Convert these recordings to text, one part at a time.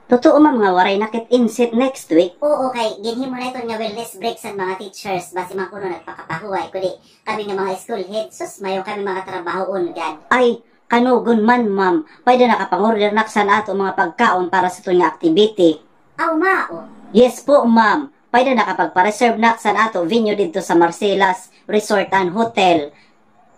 Totoo ma'am nga waray nakit insit next week. Oo, kay ginhimo na ito nga wellness break sa mga teachers. Basi man kuno nagpakapahuway. Kundi kami nga mga school heads, sus, mayo kami mga trabahoon gan. Ay, kanugon man ma'am. Pwede nakapang-order naksan ato mga pagkaon para sa ito nga activity. Aw mao. Yes po ma'am. Pwede nakapagpa-reserve naksan ato venue dito sa Marcelas Resort and Hotel.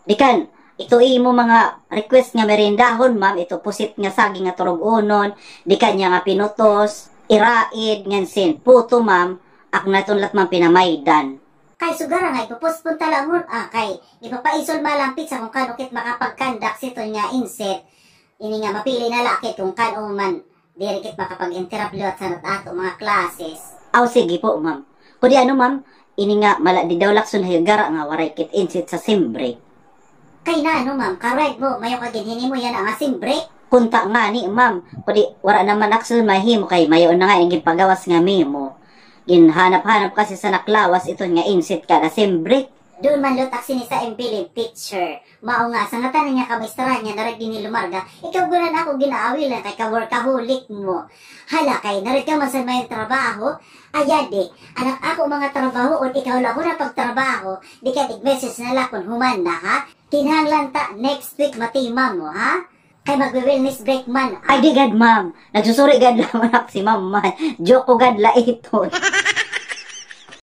Dikan, ito imo mga request nga merendahon ma'am, ito pusit nga saging nga turog unon, di kanya nga pinutos, iraid, ngansin, puto ma'am, ako na itong lat ma'am pinamaydan. Kay sugara nga ipupospon talamon, kay ipapaisol malampit sa kung kanukit makapagkandak sito nga inset, ini nga mapili na lakit kung kano man, dirikit makapag-interrupt sa ato mga classes. Aw, sige po ma'am. Kudi ano ma'am, ini nga mala di daw lakson hayagara nga waray kit inset sa sim break. Kay na ano ma'am, correct mo, mayo ka ginhini mo yan ang asim break. Kunta nga ni ma'am, kudi wala naman akson mahimo kay mayo na nga yung pagawas nga memo. Ginhanap-hanap kasi sa naklawas ito nga inset ka na sim break. Doon man lutak sini sa impiling teacher. Mao nga, sa ngatan niya kamaistara niya narag ni lumarga, ikaw gunan ako ginaawil lang kay ka-workaholic mo. Hala kay, narag ka man sa may trabaho, ayade, anak ako mga trabaho o ikaw lang ko na pagtrabaho, di ka tig-message na lakon human na ha? Kinahanglan ta, next week matima mo ha? Kay magwe-wellness break man. Ay di gad ma'am, nagsusuri gad naman ako si ma'am man. Joke ko gad la ito.